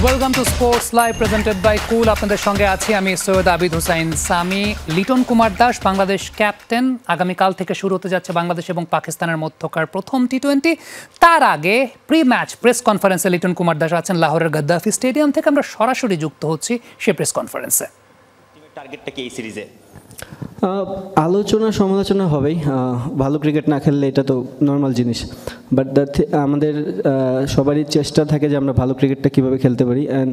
Welcome to sports live presented by cool. আপনাদের সঙ্গে আছি আমি সৈয়দ আবিদ হুসাইন সামি। লিটন কুমার দাস বাংলাদেশ ক্যাপ্টেন। আগামীকাল থেকে শুরু হতে যাচ্ছে বাংলাদেশ এবং পাকিস্তানের মধ্যকার প্রথম টি-20। তার আগে প্রি ম্যাচ প্রেস কনফারেন্সে লিটন কুমার দাস আছেন লাহোরের গাদ্দাফি স্টেডিয়াম থেকে। আমরা সরাসরি যুক্ত হচ্ছি সে প্রেস কনফারেন্সে। টার্গেটটা কি এই সিরিজে? আলোচনা সমালোচনা হবেই, ভালো ক্রিকেট না খেললে এটা তো নর্মাল জিনিস, বাট আমাদের সবারই চেষ্টা থাকে যে আমরা ভালো ক্রিকেটটা কীভাবে খেলতে পারি, অ্যান্ড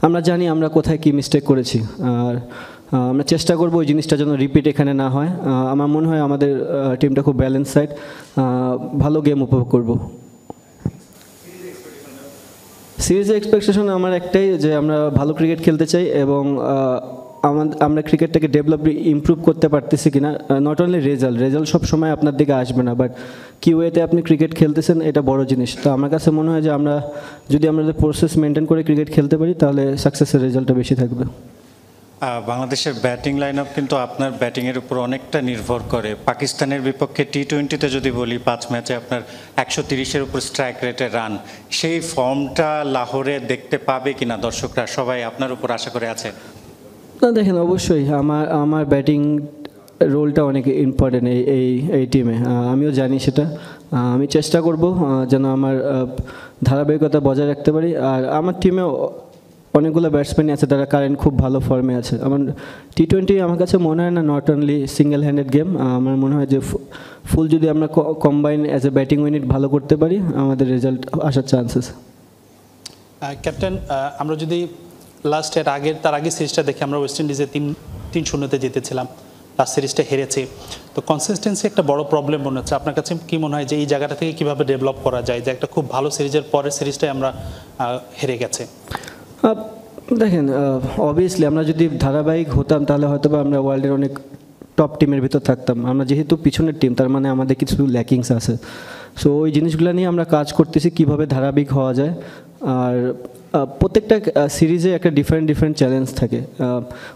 আমরা জানি আমরা কোথায় কী মিস্টেক করেছি, আর আমরা চেষ্টা করবো ওই জিনিসটা যেন রিপিট এখানে না হয়। আমার মনে হয় আমাদের টিমটা খুব ব্যালেন্স সাইড, ভালো গেম উপভোগ করব। সিরিজের এক্সপেকটেশন আমার একটাই, যে আমরা ভালো ক্রিকেট খেলতে চাই এবং আমরা ক্রিকেটটাকে ইমপ্রুভ করতে পারতেছি কিনা। নট অনলি রেজাল্ট সব সময় আপনার দিকে আসবে না, বাট কি ওয়েতে আপনি ক্রিকেট খেলতেছেন এটা বড় জিনিস। তো আমার কাছে মনে হয় যে আমরা যদি আমাদের প্রসেস মেনটেন করে ক্রিকেট খেলতে পারি তাহলে সাকসেসের রেজাল্টটা বেশি থাকবে। বাংলাদেশের ব্যাটিং লাইন আপ কিন্তু আপনার ব্যাটিংয়ের উপর অনেকটা নির্ভর করে। পাকিস্তানের বিপক্ষে টি-20তে যদি বলি 5 ম্যাচে আপনার 130-এর উপর স্ট্রাইক রেটে রান, সেই ফর্মটা লাহোরে দেখতে পাবে কিনা দর্শকরা? সবাই আপনার উপর আশা করে আছে। না দেখেন, অবশ্যই আমার ব্যাটিং রোলটা অনেক ইম্পর্টেন্ট এই টিমে, আমিও জানি সেটা। আমি চেষ্টা করব যেন আমার ধারাবাহিকতা বজায় রাখতে পারি। আর আমার টিমে অনেকগুলো ব্যাটসম্যানই আছে, তারা কারেন্ট খুব ভালো ফর্মে আছে। আমার টি-20 আমার কাছে মনে হয় না not only single handed game. আমার মনে হয় যে ফুল যদি আমরা combine as a batting unit ভালো করতে পারি, আমাদের রেজাল্ট আসার চান্সেস। ক্যাপ্টেন, আমরা যদি তার আগে সিরিজটা দেখে আমরা ওয়েস্ট ইন্ডিজে 3-0-তে জিতেছিলাম, লাস্ট সিরিজটা হেরেছি। তো কনসিস্টেন্সি একটা বড় প্রবলেম মনে হচ্ছে। আপনার কাছে কি মনে হয় যে এই জায়গাটা থেকে কীভাবে ডেভেলপ করা যায়, যে একটা খুব ভালো সিরিজের পরের সিরিজটাই আমরা হেরে গেছে? দেখেন, অবভিয়াসলি আমরা যদি ধারাবাহিক হতাম তাহলে হয়তো বা আমরা ওয়ার্ল্ডের অনেক টপ টিমের ভিতর থাকতাম। আমরা যেহেতু পিছনের টিম, তার মানে আমাদের কিছু ল্যাকিংস আছে। সো ওই জিনিসগুলো নিয়ে আমরা কাজ করতেছি কীভাবে ধারাবাহিক হওয়া যায়। আর প্রত্যেকটা সিরিজে একটা ডিফারেন্ট চ্যালেঞ্জ থাকে।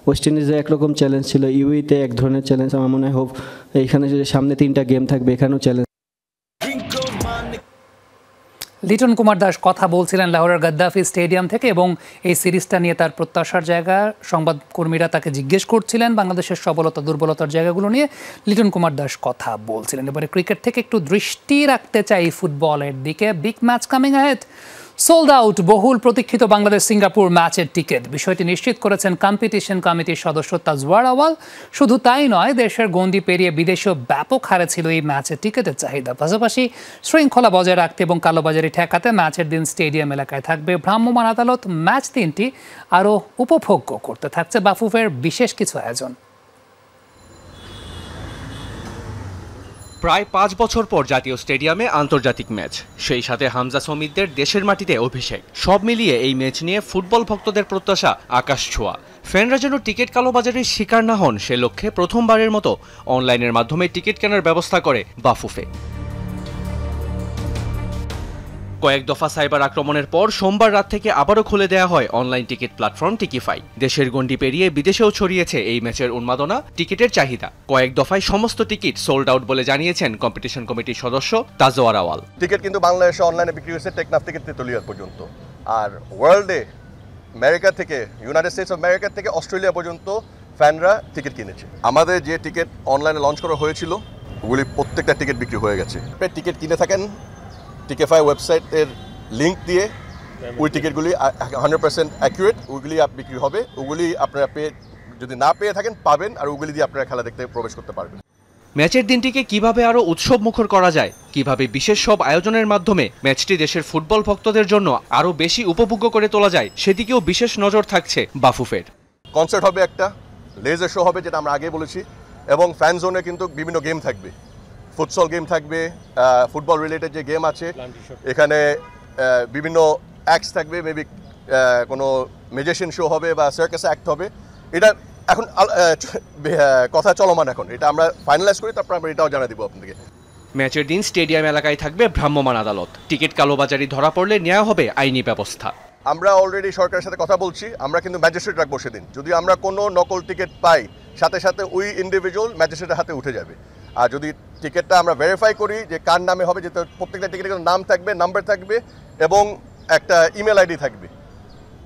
ওয়েস্ট ইন্ডিজে একরকম চ্যালেঞ্জ ছিল, ইউইতে এক ধরনের চ্যালেঞ্জ। আমার মনে হয় এইখানে যে সামনে 3টা গেম থাকবে, এখানেও চ্যালেঞ্জ। লিটন কুমার দাস কথা বলছিলেন লাহোরের গাদ্দাফি স্টেডিয়াম থেকে, এবং এই সিরিজটা নিয়ে তার প্রত্যাশার জায়গা, সংবাদকর্মীরা তাকে জিজ্ঞেস করছিলেন বাংলাদেশের সবলতা দুর্বলতার জায়গাগুলো নিয়ে। লিটন কুমার দাস কথা বলছিলেন। এবারে ক্রিকেট থেকে একটু দৃষ্টি রাখতে চাই ফুটবলের দিকে। Big match coming ahead. Sold out বহুল প্রতীক্ষিত বাংলাদেশ সিঙ্গাপুর ম্যাচের টিকিট, বিষয়টি নিশ্চিত করেছেন কম্পিটিশন কমিটির সদস্য তাজওয়ার আওয়াল। শুধু তাই নয়, দেশের গণ্ডি পেরিয়ে বিদেশেও ব্যাপক হারে ছিল এই ম্যাচের টিকিটের চাহিদা। পাশাপাশি শৃঙ্খলা বজায় রাখতে এবং কালোবাজারি ঠেকাতে ম্যাচের দিন স্টেডিয়াম এলাকায় থাকবে ভ্রাম্যমাণ আদালত। ম্যাচ 3টি আরও উপভোগ্য করতে থাকছে বাফুফের বিশেষ কিছু আয়োজন। প্রায় 5 বছর পর জাতীয় স্টেডিয়ামে আন্তর্জাতিক ম্যাচ, সেই সাথে হামজা সমিতদের দেশের মাটিতে অভিষেক। সব মিলিয়ে এই ম্যাচ নিয়ে ফুটবল ভক্তদের প্রত্যাশা আকাশ ছোঁয়া। ফ্যানরা যেন টিকিট কালোবাজারির শিকার না হন, সে লক্ষ্যে প্রথমবারের মতো অনলাইনের মাধ্যমে টিকিট কেনার ব্যবস্থা করে বাফুফে। কয়েক দফা সাইবার আক্রমণের পর সোমবার রাত থেকে আবারও খুলে দেওয়া হয় অনলাইন টিকিট প্ল্যাটফর্ম টিকিফাই। দেশের গণ্ডি পেরিয়ে বিদেশেও ছড়িয়েছে এই ম্যাচের উন্মাদনা, টিকিটের চাহিদা। কয়েক দফায় সমস্ত টিকিট সোল্ড আউট বলে জানিয়েছেন কম্পিটিশন কমিটির সদস্য তাজওয়ার আওয়াল। টিকিট কিন্তু বাংলাদেশে অনলাইনে বিক্রি হয়েছে টেকনাফ থেকে তেতুলিয়া পর্যন্ত, আর ওয়ার্ল্ডে আমেরিকা থেকে, ইউনাইটেড স্টেটস অফ আমেরিকা থেকে অস্ট্রেলিয়া পর্যন্ত ফ্যানরা টিকিট কিনেছে। আমাদের যে টিকিট অনলাইনে লঞ্চ করা হয়েছিল ওগুলি প্রত্যেকটা টিকিট বিক্রি হয়ে গেছে। টিকিট কিনে থাকেন টিকেফাই ওয়েবসাইটের লিঙ্ক দিয়ে, ওই টিকিটগুলি 100% অ্যাকুরেট, ওইগুলি বিক্রি হবে। ওগুলি আপনারা যদি না পেয়ে থাকেন পাবেন, আর ওগুলি দিয়ে আপনারা খেলা দেখতে প্রবেশ করতে পারবেন। ম্যাচের দিনটিকে কিভাবে আরও উৎসব মুখর করা যায়, কিভাবে বিশেষ সব আয়োজনের মাধ্যমে ম্যাচটি দেশের ফুটবল ভক্তদের জন্য আরও বেশি উপভোগ্য করে তোলা যায়, সেদিকেও বিশেষ নজর থাকছে বাফুফের। কনসার্ট হবে, একটা লেজার শো হবে, যেটা আমরা আগে বলেছি, এবং ফ্যান জোনে কিন্তু বিভিন্ন গেম থাকবে। ফুটসল গেম থাকবে, ফুটবল রিলেটেড যে গেম আছে, এখানে বিভিন্ন অ্যাক্টস থাকবে, মেবি কোনো ম্যাজিশিয়ান শো হবে বা সার্কাস অ্যাক্ট হবে। এটা এখন কথা চলমান, এখন এটা আমরা ফাইনালাইজ করি, তারপর আমরা এটাও জানিয়ে দিব আপনাদেরকে। ম্যাচের দিন স্টেডিয়াম এলাকায় থাকবে ভ্রাম্যমাণ আদালত। টিকিট কালোবাজারি ধরা পড়লে নেওয়া হবে আইনি ব্যবস্থা। আমরা অলরেডি সরকারের সাথে কথা বলছি, আমরা কিন্তু ম্যাজিস্ট্রেট রাখবো সেদিন। যদি আমরা কোনো নকল টিকিট পাই, সাথে সাথে ওই ইন্ডিভিজুয়াল ম্যাজিস্ট্রেটের হাতে উঠে যাবে। আর যদি টিকিটটা আমরা ভেরিফাই করি যে কার নামে হবে, যেহেতু প্রত্যেকটা টিকিটের নাম থাকবে, নাম্বার থাকবে এবং একটা ইমেল আইডি থাকবে,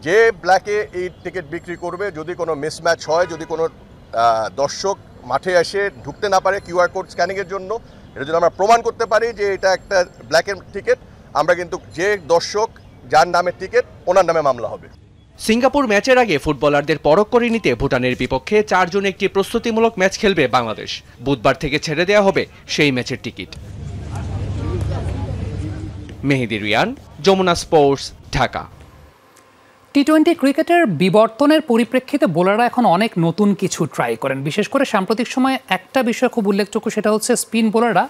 যে ব্ল্যাকে এই টিকিট বিক্রি করবে, যদি কোনো মিসম্যাচ হয়, যদি কোনো দর্শক মাঠে এসে ঢুকতে না পারে কিউআর কোড স্ক্যানিংয়ের জন্য, এটা যদি আমরা প্রমাণ করতে পারি যে এটা একটা ব্ল্যাকের টিকিট, আমরা কিন্তু যে দর্শক যার নামে টিকিট ওনার নামে মামলা হবে। সিঙ্গাপুর ম্যাচের আগে ফুটবলারদের পরখ করে নিতে ভুটানের বিপক্ষে 4 জনে একটি প্রস্তুতিমূলক ম্যাচ খেলবে বাংলাদেশ। বুধবার থেকে ছেড়ে দেওয়া হবে সেই ম্যাচের টিকিট। মেহেদি রিয়ান, যমুনা স্পোর্টস, ঢাকা। টি-20 ক্রিকেটের বিবর্তনের পরিপ্রেক্ষিতে বোলাররা এখন অনেক নতুন কিছু ট্রাই করেন। বিশেষ করে সাম্প্রতিক সময়ে একটা বিষয় খুব উল্লেখযোগ্য, সেটা হচ্ছে স্পিন বোলাররা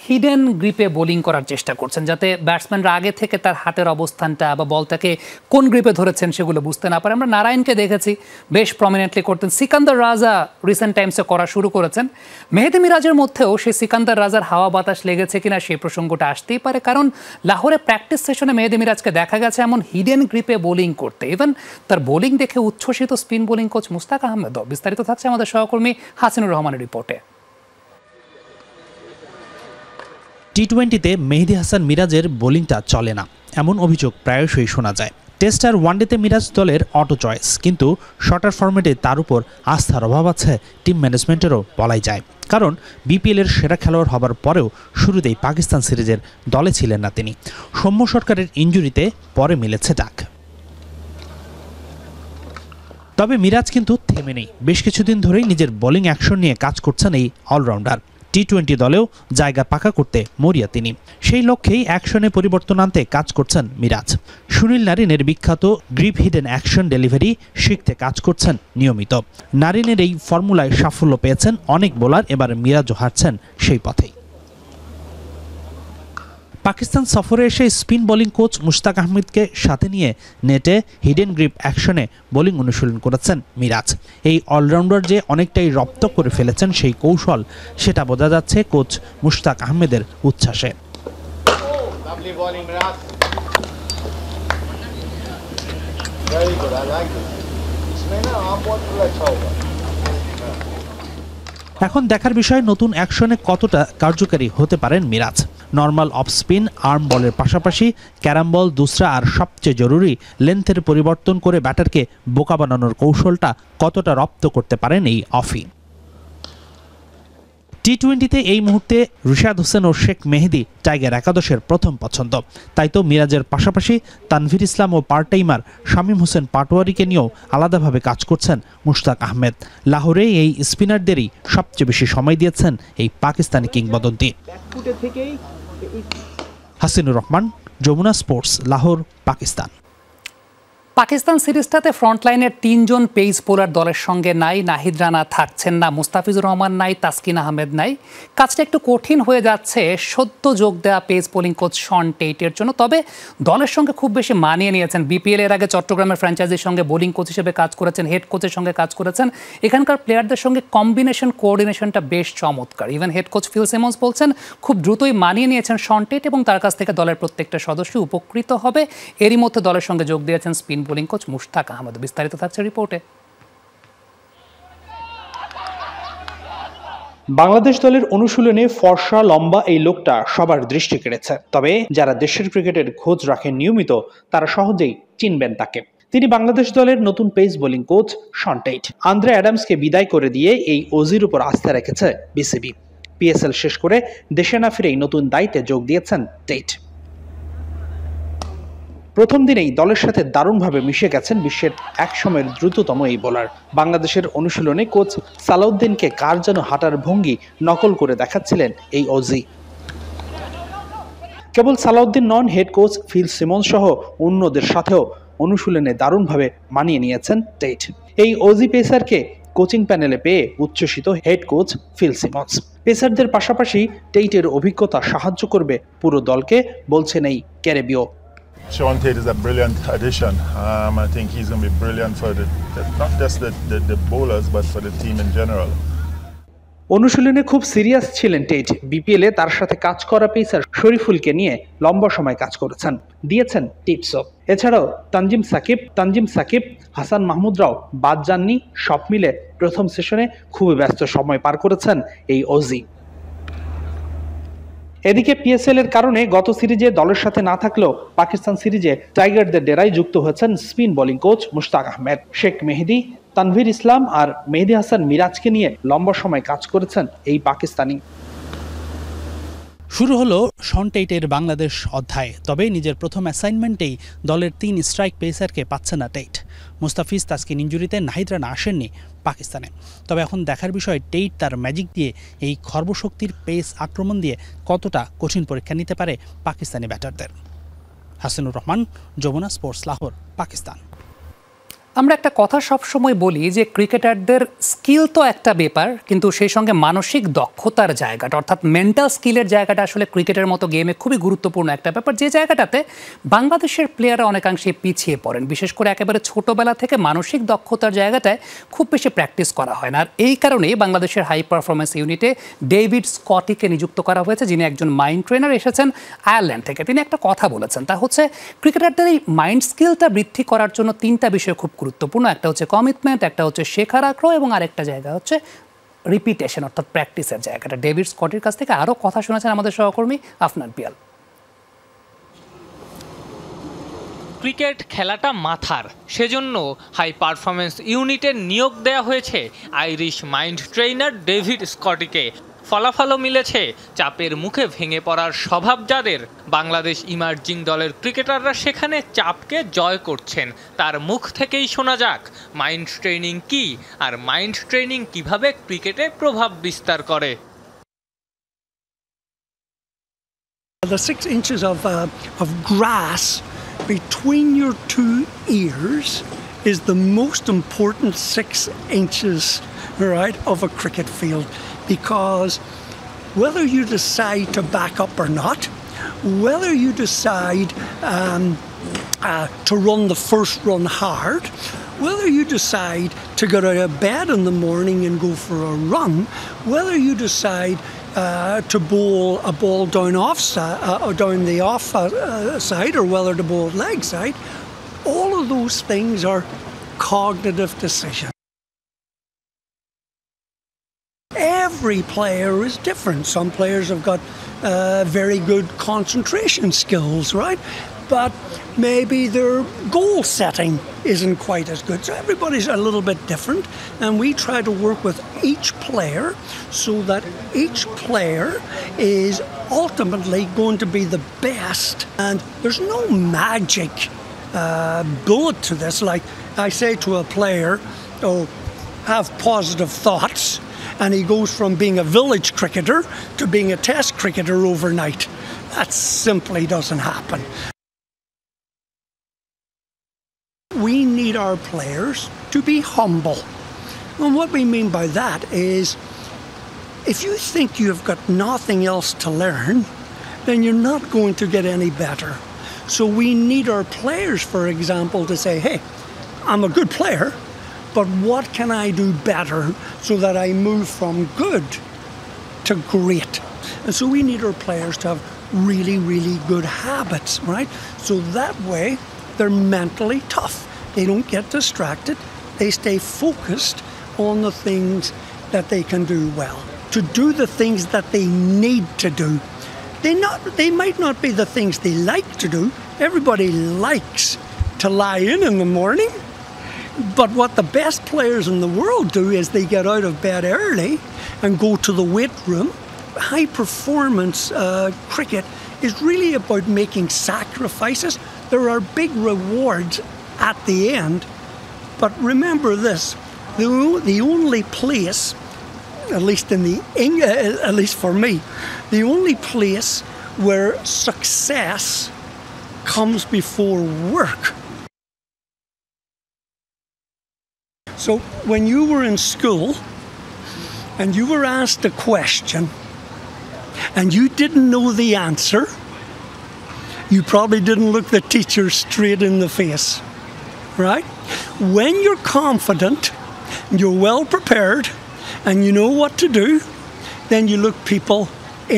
হিডেন গ্রিপে বোলিং করার চেষ্টা করছেন, যাতে ব্যাটসম্যানরা আগে থেকে তার হাতের অবস্থানটা বা বলটাকে কোন গ্রিপে ধরেছেন সেগুলো বুঝতে না পারে। আমরা নারায়ণকে দেখেছি বেশ প্রমিনেন্টলি করতেন, সিকান্দার রাজা রিসেন্ট টাইমসে করা শুরু করেছেন। মেহেদি মিরাজের মধ্যেও সেই সিকান্দার রাজার হাওয়া বাতাস লেগেছে কিনা সেই প্রসঙ্গটা আসতেই পারে, কারণ লাহোরে প্র্যাকটিস সেশনে মেহেদি মিরাজকে দেখা গেছে এমন হিডেন গ্রিপে বোলিং করতে। ইভেন তার বোলিং দেখে উচ্ছ্বসিত spin bowling coach Mushtaq Ahmed. বিস্তারিত থাকছে আমাদের সহকর্মী হাসিনুর রহমানের রিপোর্টে। টি-20তে মেহেদি হাসান মিরাজের বোলিংটা চলে না, এমন অভিযোগ প্রায়শই শোনা যায়। টেস্ট আর ওয়ানডেতে মিরাজ দলের অটো চয়েস, কিন্তু শর্টার ফরম্যাটে তার উপর আস্থার অভাব আছে টিম ম্যানেজমেন্টেরও বলাই যায়। কারণ বিপিএলের সেরা খেলোয়াড় হবার পরেও শুরুতেই পাকিস্তান সিরিজের দলে ছিলেন না তিনি। সৌম্য সরকারের ইনজুরিতে পরে মিলেছে ডাক। তবে মিরাজ কিন্তু থেমে নেই, বেশ কিছুদিন ধরেই নিজের বোলিং অ্যাকশন নিয়ে কাজ করছেন এই অলরাউন্ডার। টি-20 দলেও জায়গা পাকা করতে মরিয়া তিনি। সেই লক্ষ্যেই অ্যাকশনে পরিবর্তন আনতে কাজ করছেন মিরাজ। সুনীল নারিনের বিখ্যাত গ্রিপ হিডেন অ্যাকশন ডেলিভারি শিখতে কাজ করছেন নিয়মিত। নারিনের এই ফর্মুলায় সাফল্য পেয়েছেন অনেক বোলার, এবার মিরাজও হাঁটছেন সেই পথেই। পাকিস্তান সফরে এসে স্পিন বোলিং কোচ মুশতাক আহমেদকে সাথে নিয়ে নেটে হিডেন গ্রিপ অ্যাকশনে বোলিং অনুশীলন করেছেন মিরাজ। এই অলরাউন্ডার যে অনেকটাই রপ্ত করে ফেলেছেন সেই কৌশল, সেটা বোঝা যাচ্ছে কোচ মুশতাক আহমেদের উচ্ছ্বাসে। এখন দেখার বিষয় নতুন অ্যাকশনে কতটা কার্যকারী হতে পারেন Miraz. Normal off spin arm বলের পাশাপাশি ক্যারাম বল, দুসরা আর সবচেয়ে জরুরি লেন্থের পরিবর্তন করে ব্যাটারকে বোকা বানানোর কৌশলটা কতটা রপ্ত করতে পারেন এই অফি। টি-20তে এই মুহূর্তে রিশাদ হোসেন ও শেখ মেহেদি টাইগার একাদশের প্রথম পছন্দ। তাই তো মিরাজের পাশাপাশি তানভীর ইসলাম ও পার্ট টাইমার শামীম হোসেন পাটোয়ারিকে নিয়েও আলাদাভাবে কাজ করছেন মুশতাক আহমেদ। লাহোরে এই স্পিনারদেরই সবচেয়ে বেশি সময় দিয়েছেন এই পাকিস্তানি কিংবদন্তি। হাসিনুর রহমান, যমুনা স্পোর্টস, লাহোর, পাকিস্তান। পাকিস্তান সিরিজটাতে ফ্রন্টলাইনের 3 জন পেস বোলার দলের সঙ্গে নাই। নাহিদ রানা থাকছেন না, মুস্তাফিজুর রহমান নাই, তাসকিন আহমেদ নাই। কাজটা একটু কঠিন হয়ে যাচ্ছে সদ্য যোগ দেওয়া পেস বোলিং কোচ শন টেইটের জন্য। তবে দলের সঙ্গে খুব বেশি মানিয়ে নিয়েছেন। বিপিএল এর আগে চট্টগ্রামের ফ্র্যাঞ্চাইজির সঙ্গে বোলিং কোচ হিসেবে কাজ করেছেন, হেড কোচের সঙ্গে কাজ করেছেন। এখানকার প্লেয়ারদের সঙ্গে কম্বিনেশন কোঅর্ডিনেশনটা বেশ চমৎকার। Even head coach Phil Simmons বলছেন খুব দ্রুতই মানিয়ে নিয়েছেন শন টেইট এবং তার কাছ থেকে দলের প্রত্যেকটা সদস্য উপকৃত হবে। এরই মধ্যে দলের সঙ্গে যোগ দিয়েছেন spin bowling coach Mushtaq Ahmed. বিস্তারিত থাকছে রিপোর্টে। বাংলাদেশ দলের অনুশীলনে ফর্সা লম্বা এই লোকটা সবার দৃষ্টি কেড়েছে। তবে যারা দেশের ক্রিকেটের খোঁজ রাখেন নিয়মিত, তারা সহজেই চিনবেন তাকে। তিনি বাংলাদেশ দলের নতুন pace bowling coach Shaun Tait. Andre অ্যাডামসকে বিদায় করে দিয়ে এই ওজির উপর আস্থা রেখেছে বিসিবি। পিএসএল শেষ করে দেশে না ফিরেই নতুন দায়িত্বে যোগ দিয়েছেন টেইট। প্রথম দিনেই দলের সাথে দারুণভাবে মিশে গেছেন বিশ্বের একসময়ের দ্রুততম এই বোলার। বাংলাদেশের অনুশীলনে কোচ সালাউদ্দিনকে কার যেন হাঁটার ভঙ্গি নকল করে দেখাচ্ছিলেন এই ওজি। কেবল সালাউদ্দিন নন, হেড কোচ ফিল সিমন্স সহ অন্যদের সাথেও অনুশীলনে দারুণভাবে মানিয়ে নিয়েছেন টেইট। এই ওজি পেসারকে কোচিং প্যানেলে পেয়ে উচ্ছ্বসিত হেড কোচ ফিল সিমন্স। পেসারদের পাশাপাশি টেইটের অভিজ্ঞতা সাহায্য করবে পুরো দলকে, বলছেন এই ক্যারিবীয়। Sean Tate is a brilliant addition. I think he's going to be brilliant for not just the bowlers, but for the team in general. অনুশীলনে খুব সিরিয়াস ছিলেন টেইট। বিপিএলে তার সাথে কাজ করা পেসার শরীফুলকে নিয়ে লম্বা সময় কাজ করেছেন, দিয়েছেন টিপসও। এছাড়াও তানজিম সাকিব, হাসান মাহমুদরাও বাদ যাননি। সব মিলে প্রথম সেশনে খুবই ব্যস্ত সময় পার করেছেন এই ওজি। এদিকে পিএসএল এর কারণে গত সিরিজে দলের সাথে না থাকলেও পাকিস্তান সিরিজে টাইগারদের ডেরায় যুক্ত হয়েছেন spin bowling coach Mushtaq Ahmed. Sheikh Mehedi, Tanvir Islam আর মেহেদী হাসান মিরাজকে নিয়ে লম্বা সময় কাজ করেছেন এই পাকিস্তানি। শুরু হলো শন টেইটের বাংলাদেশ অধ্যায়। তবে নিজের প্রথম অ্যাসাইনমেন্টেই দলের 3 স্ট্রাইক পেসারকে পাচ্ছে না টেইট। মুস্তাফিজ তাসকিন ইনজুরিতে নাহিদ রানা আসেননি পাকিস্তানে। তবে এখন দেখার বিষয় টেইট তার ম্যাজিক দিয়ে এই খর্বশক্তির পেস আক্রমণ দিয়ে কতটা কঠিন পরীক্ষা নিতে পারে পাকিস্তানি ব্যাটারদের। হাসানুর রহমান, যমুনা স্পোর্টস, লাহোর, পাকিস্তান। আমরা একটা কথা সবসময় বলি যে ক্রিকেটারদের স্কিল তো একটা ব্যাপার, কিন্তু সেই সঙ্গে মানসিক দক্ষতার জায়গাটা অর্থাৎ মেন্টাল স্কিলের জায়গাটা আসলে ক্রিকেটের মতো গেমে খুবই গুরুত্বপূর্ণ একটা ব্যাপার, যে জায়গাটাতে বাংলাদেশের প্লেয়াররা অনেকাংশে পিছিয়ে পড়েন। বিশেষ করে একেবারে ছোটোবেলা থেকে মানসিক দক্ষতার জায়গাটায় খুব বেশি প্র্যাকটিস করা হয় না। আর এই কারণেই বাংলাদেশের হাই পারফরমেন্স ইউনিটে ডেভিড স্কটিকে নিযুক্ত করা হয়েছে, যিনি একজন মাইন্ড ট্রেনার, এসেছেন আয়ারল্যান্ড থেকে। তিনি একটা কথা বলেছেন, তা হচ্ছে ক্রিকেটারদের এই মাইন্ড স্কিলটা বৃদ্ধি করার জন্য 3টা বিষয় খুব গুরুত্বপূর্ণ। একটা হচ্ছে কমিটমেন্ট, একটা হচ্ছে শেখার আগ্রহ, এবং আরেকটা জায়গা হচ্ছে রিপিটেশন অর্থাৎ প্র্যাকটিসের জায়গাটা। ডেভিড স্কটের কাছ থেকে আরও কথা শুনেছেন আমাদের সহকর্মী আফনান পিয়াল। ক্রিকেট খেলাটা মাথার, সেজন্য হাই পারফরমেন্স ইউনিটের নিয়োগ দেওয়া হয়েছে আইরিশ মাইন্ড ট্রেনার ডেভিড স্কটিকে। ফলাফলও মিলেছে। চাপের মুখে ভেঙে পড়ার স্বভাব যাদের, বাংলাদেশ ইমার্জিং দলের ক্রিকেটাররা সেখানে চাপকে জয় করছেন। তার মুখ থেকেই শোনা যাক মাইন্ড ট্রেনিং কি, আর মাইন্ড ট্রেনিং কিভাবে ক্রিকেটে প্রভাব বিস্তার করে। The 6 inches of grass between your 2 ears is the most important 6 inches, right, of a cricket field. Because whether you decide to back up or not, whether you decide to run the first run hard, whether you decide to get out of bed in the morning and go for a run, whether you decide to bowl a ball down the off side, or whether to bowl leg side, all of those things are cognitive decisions. Every player is different. Some players have got very good concentration skills, right? But maybe their goal setting isn't quite as good. So everybody's a little bit different, and we try to work with each player so that each player is ultimately going to be the best. And there's no magic bullet to this. Like I say to a player, oh, have positive thoughts, and he goes from being a village cricketer to being a test cricketer overnight. That simply doesn't happen. We need our players to be humble. And what we mean by that is, if you think you've got nothing else to learn, then you're not going to get any better. So we need our players, for example, to say, hey, I'm a good player, but what can I do better so that I move from good to great? And so we need our players to have really, really good habits, right? So that way they're mentally tough. They don't get distracted. They stay focused on the things that they can do well, to do the things that they need to do. They might not be the things they like to do. Everybody likes to lie in the morning. But what the best players in the world do is they get out of bed early and go to the weight room. High performance cricket is really about making sacrifices. There are big rewards at the end. But remember this, the only place, at least for me, the only place where success comes before work. So when you were in school and you were asked a question and you didn't know the answer, you probably didn't look the teacher straight in the face, right? When you're confident, you're well prepared, and you know what to do, then you look people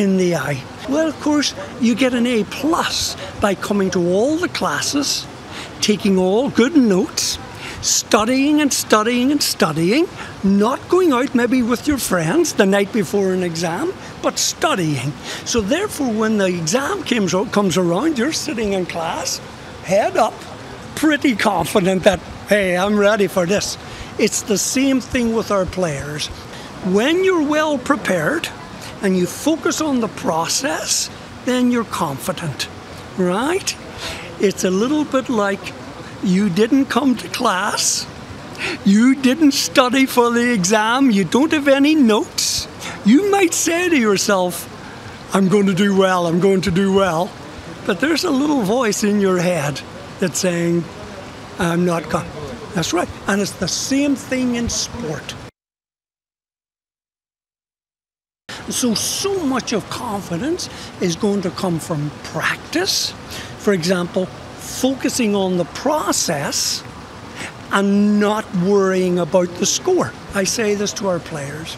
in the eye. Well, of course, you get an A+ by coming to all the classes, taking all good notes, studying and studying and studying, not going out maybe with your friends the night before an exam, but studying. So therefore, when the exam comes around, you're sitting in class, head up, pretty confident that, hey, I'm ready for this. It's the same thing with our players. When you're well prepared and you focus on the process, then you're confident, right? It's a little bit like you didn't come to class, you didn't study for the exam, you don't have any notes. You might say to yourself, I'm going to do well, I'm going to do well. But there's a little voice in your head that's saying, I'm not going. That's right. And it's the same thing in sport. So much of confidence is going to come from practice. For example, focusing on the process and not worrying about the score. I say this to our players.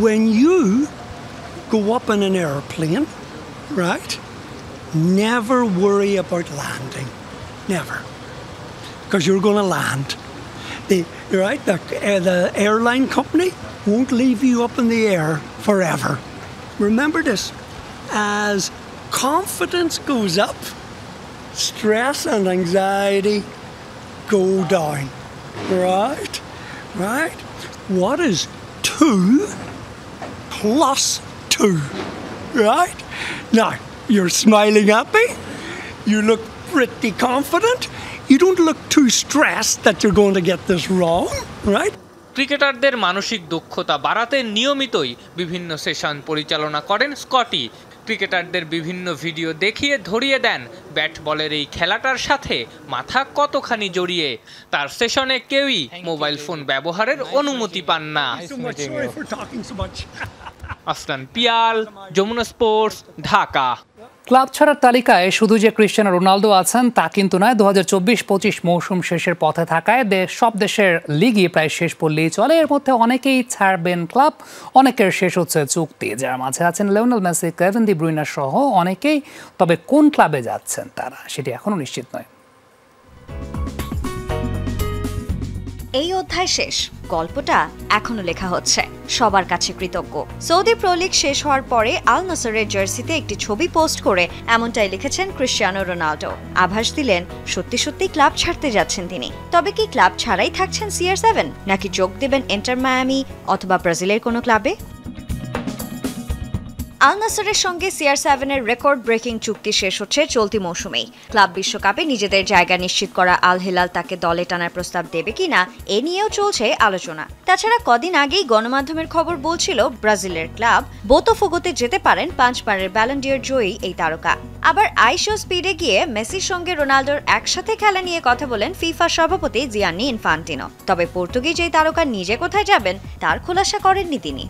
When you go up in an airplane, right, never worry about landing. Never. Because you're going to land. The airline company won't leave you up in the air forever. Remember this, as confidence goes up, stress and anxiety go down. Right? Right? What is 2 plus 2? Right? Now, you're smiling at me. You look pretty confident. You don't look too stressed that you're going to get this wrong, right? ক্রিকেটারদের মানসিক দক্ষতা বাড়াতে নিয়মিতই বিভিন্ন session পরিচালনা করেন Scotty. ক্রিকেটারদের বিভিন্ন ভিডিও দেখিয়ে ধরিয়ে দেন ব্যাট বলের এই খেলাটার সাথে মাথা কতখানি জড়িয়ে। তার সেশনে কেউই মোবাইল ফোন ব্যবহারের অনুমতি পান না। আফসান পিয়াল, যমুনা স্পোর্টস, ঢাকা। ক্লাব ছাড়ার তালিকায় শুধু যে ক্রিস্টিয়ানো রোনালদো আছেন তা কিন্তু নয়। 2024-25 মৌসুম শেষের পথে থাকায় সব দেশের লিগই প্রায় শেষ পড়লেই চলে। এর মধ্যে অনেকেই ছাড়বেন ক্লাব, অনেকের শেষ হচ্ছে চুক্তি। যার মাঝে আছেন Lionel Messi, Kevin De Bruyne সহ অনেকেই। তবে কোন ক্লাবে যাচ্ছেন তারা সেটি এখনো নিশ্চিত নয়। এই অধ্যায় শেষ, গল্পটা এখনো লেখা হচ্ছে। সবার কাছে কৃতজ্ঞ। সৌদি প্রো লিগ শেষ হওয়ার পরে আল নাসরের জার্সিতে একটি ছবি পোস্ট করে এমনটাই লিখেছেন ক্রিস্টিয়ানো রোনাল্ডো। আভাস দিলেন সত্যি সত্যি ক্লাব ছাড়তে যাচ্ছেন তিনি। তবে কি ক্লাব ছাড়াই থাকছেন CR7, নাকি যোগ দেবেন ইন্টার মায়ামি অথবা ব্রাজিলের কোনো ক্লাবে? আল নাসরের সঙ্গে CR7-এর রেকর্ড ব্রেকিং চুক্তি শেষ হচ্ছে চলতি মৌসুমেই। ক্লাব বিশ্বকাপে নিজেদের জায়গা নিশ্চিত করা আল হিলাল তাকে দলে টানার প্রস্তাব দেবে কিনা এ নিয়েও চলছে আলোচনা। তাছাড়া কদিন আগেই গণমাধ্যমের খবর বলছিল ব্রাজিলের ক্লাব বোতাফোগোতে যেতে পারেন 5 বারের ব্যালন ডি'র জয়ী এই তারকা। আবার আইশো স্পিডে গিয়ে মেসির সঙ্গে রোনাল্ডোর একসাথে খেলা নিয়ে কথা বলেন ফিফা সভাপতি জিয়ান্নি ইনফান্টিনো। তবে পর্তুগিজ এই তারকা নিজে কোথায় যাবেন তার খোলাসা করেননি তিনি।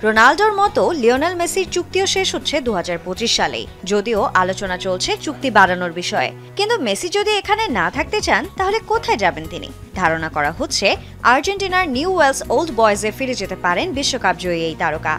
রোনাল্ডোর মতো লিওনেল মেসির চুক্তিও শেষ হচ্ছে 2025 সালেই, যদিও আলোচনা চলছে চুক্তি বাড়ানোর বিষয়ে। কিন্তু মেসি যদি এখানে না থাকতে চান তাহলে কোথায় যাবেন তিনি? ধারণা করা হচ্ছে আর্জেন্টিনার নিউ ওয়েলস ওল্ড বয়েজে ফিরে যেতে পারেন বিশ্বকাপ জয়ী এই তারকা।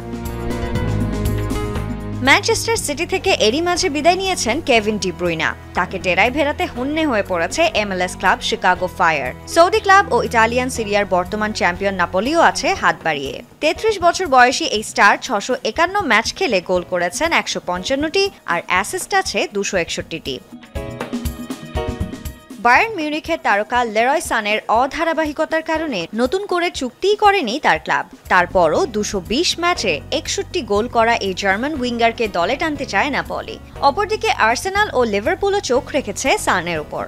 ম্যানচেস্টার সিটি থেকে এরই মাঝে বিদায় নিয়েছেন কেভিন ডি ব্রুইনা। তাকে ডেরায় ভেড়াতে হন্যে হয়ে পড়েছে MLS club Chicago Fire. Saudi club ও ইটালিয়ান সিরিয়ার বর্তমান চ্যাম্পিয়ন নাপোলিও আছে হাত বাড়িয়ে। 33 বছর বয়সী এই স্টার 651 ম্যাচ খেলে গোল করেছেন 155টি আর অ্যাসিস্ট আছে 261টি। বায়ার্ন মিউনিখের তারকা লেরয় সানের অধারাবাহিকতার কারণে নতুন করে চুক্তিই করেনি তার ক্লাব। তারপরও 220 ম্যাচে 61 গোল করা এই জার্মান উইঙ্গারকে দলে টানতে চায় নাপোলি। অপরদিকে আর্সেনাল ও লিভারপুলও চোখ রেখেছে সানের উপর।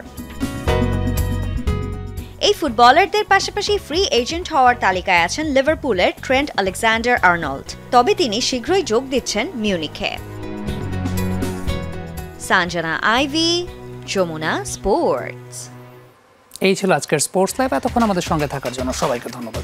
এই ফুটবলারদের পাশাপাশি ফ্রি এজেন্ট হওয়ার তালিকায় আছেন লিভারপুলের ট্রেন্ট আলেকজান্ডার আর্নল্ড। তবে তিনি শীঘ্রই যোগ দিচ্ছেন মিউনিখে। সানজানা আইভি, যমুনা স্পোর্টস। এই ছিল আজকের স্পোর্টস লাইভ। এতক্ষণ আমাদের সঙ্গে থাকার জন্য সবাইকে ধন্যবাদ।